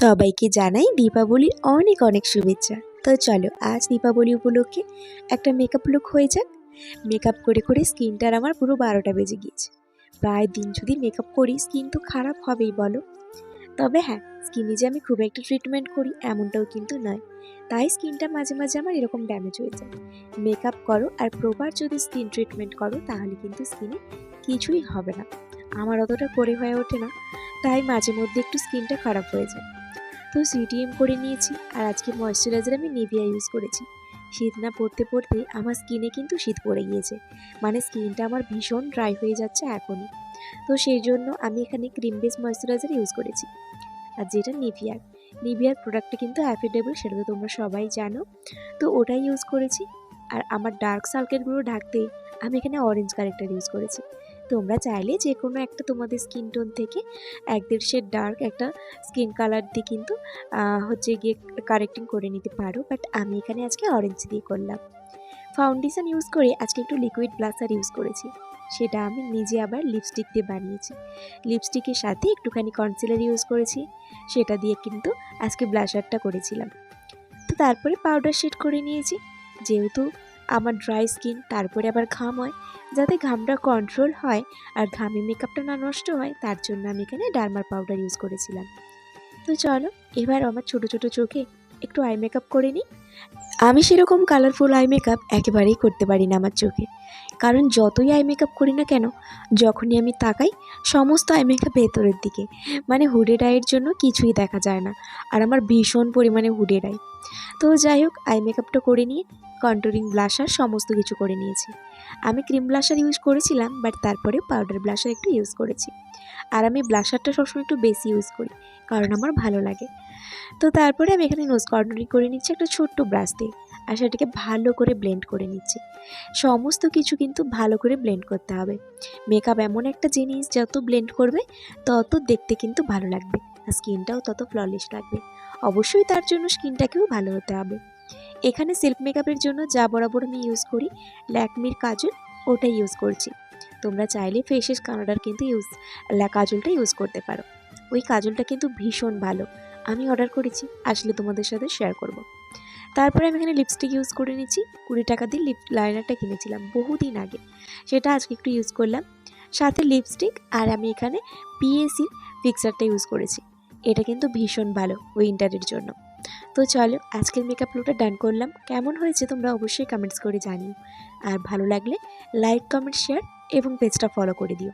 সবাইকে জানাই দীপাবলির অনেক অনেক শুভেচ্ছা। তো চলো আজ দীপাবলি উপলক্ষে একটা মেকআপ লুক হয়ে যাক। মেকআপ করে করে স্কিনটার আমার পুরো 12টা বেজে গিয়েছে। প্রায় দিন যদি মেকআপ করি স্কিন তো খারাপ হবেই বলো। তবে হ্যাঁ, স্কিনে যে আমি খুব একটা ট্রিটমেন্ট করি এমনটাও কিন্তু নয়। তাই স্কিনটা মাঝে মাঝে আমার এরকম ড্যামেজ হয়ে যায়। মেকআপ করো আর প্রপার যদি স্কিন ট্রিটমেন্ট করো তাহলে কিন্তু স্কিনে কিছুই হবে না। আমার অতটা করে হয়ে ওঠে না, তাই মাঝে মধ্যে একটু স্কিনটা খারাপ হয়ে যায়। তো সিটিএম করে নিয়েছি আর আজকে ময়শ্চারাইজার আমি নিভিয়া ইউজ করেছি। শীত না পড়তে পড়তে আমার স্কিনে কিন্তু শীত পড়ে গিয়েছে, মানে স্কিনটা আমার ভীষণ ড্রাই হয়ে যাচ্ছে এখনই। তো সেই জন্য আমি এখানে ক্রিম বেস ময়শ্চারাইজার ইউজ করেছি, আর যেটা নিভিয়ার নিভিয়ার প্রোডাক্টটা কিন্তু অ্যাফোর্ডেবল, সেটা তো তোমরা সবাই জানো। তো ওটাই ইউজ করেছি। আর আমার ডার্ক সার্কেলগুলো ঢাকতে আমি এখানে অরেঞ্জ কারেক্টার ইউজ করেছি। তোমরা চাইলে যে কোনো একটা তোমাদের স্কিন টোন থেকে 1-1.5 শেড ডার্ক একটা স্কিন কালার দিয়ে কিন্তু হচ্ছে গিয়ে কারেক্টিং করে নিতে পারো, বাট আমি এখানে আজকে অরেঞ্জ দিয়ে করলাম। ফাউন্ডেশন ইউজ করে আজকে একটু লিকুইড ব্লাশার ইউজ করেছি, সেটা আমি নিজে আবার লিপস্টিক দিয়ে বানিয়েছি। লিপস্টিকের সাথে একটুখানি কনসিলার ইউজ করেছি, সেটা দিয়ে কিন্তু আজকে ব্লাশারটা করেছিলাম। তো তারপরে পাউডার শেড করে নিয়েছি। যেহেতু আমার ড্রাই স্কিন, তারপরে আবার ঘাম হয়, যাতে ঘামটা কন্ট্রোল হয় আর ঘামে মেকআপটা না নষ্ট হয়, তার জন্য আমি এখানে ডার্মার পাউডার ইউজ করেছিলাম। তো চলো এবার আমার ছোট ছোট চোখে একটু আই মেকআপ করে নিই। আমি সেরকম কালারফুল আই মেকআপ একেবারেই করতে পারি না আমার চোখে, কারণ যতই আই মেকআপ করি না কেন, যখনই আমি তাকাই সমস্ত আই মেকআপ ভেতরের দিকে, মানে হুডেড আইয়ের জন্য কিছুই দেখা যায় না। আর আমার ভীষণ পরিমাণে হুডেড আই। তো যাই হোক, আই মেকআপটা করে নিয়ে কন্ট্যুরিং ব্লাশার সমস্ত কিছু করে নিয়েছি। আমি ক্রিম ব্লাশার ইউজ করেছিলাম, বাট তারপরে পাউডার ব্লাশার একটু ইউজ করেছি। আর আমি ব্লাশারটা সবসময় একটু বেশি ইউজ করি, কারণ আমার ভালো লাগে। তো তারপরে আমি এখানে নোজ কর্নারিং করে নিচ্ছি একটা ছোট্ট ব্রাশ দিয়ে, আর সেটাকে ভালো করে ব্লেন্ড করে নিচ্ছি। সমস্ত কিছু কিন্তু ভালো করে ব্লেন্ড করতে হবে। মেকআপ এমন একটা জিনিস, যত ব্লেন্ড করবে তত দেখতে কিন্তু ভালো লাগবে, আর স্কিনটাও তত ফ্ললেস লাগবে। অবশ্যই তার জন্য স্কিনটাকেও ভালো হতে হবে। এখানে সেলফ মেকআপের জন্য যা বরাবর আমি ইউজ করি, ল্যাকমির কাজল, ওটা ইউজ করছি। তোমরা চাইলে ফেসেস কানাডার কিন্তু কাজলটা ইউজ করতে পারো। ওই কাজলটা কিন্তু ভীষণ ভালো, আমি অর্ডার করেছি, আসলে তোমাদের সাথে শেয়ার করব। তারপরে আমি এখানে লিপস্টিক ইউজ করে নিচ্ছি। 20 টাকা দিয়ে লিপ লাইনারটা কিনেছিলাম বহুদিন আগে, সেটা আজকে একটু ইউজ করলাম, সাথে লিপস্টিক। আর আমি এখানে পিএসির ফিক্সারটা ইউজ করেছি, এটা কিন্তু ভীষণ ভালো উইন্টারের জন্য। তো চলো আজকের মেকআপ লুকটা ডান করলাম। কেমন হয়েছে তোমরা অবশ্যই কমেন্টস করে জানিও, আর ভালো লাগলে লাইক, কমেন্ট, শেয়ার এবং পেজটা ফলো করে দিও।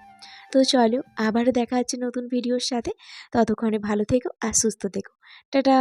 তো চলো আবারও দেখা হচ্ছে নতুন ভিডিওর সাথে। ততক্ষণে ভালো থেকো আর সুস্থ থেকো। টাটা।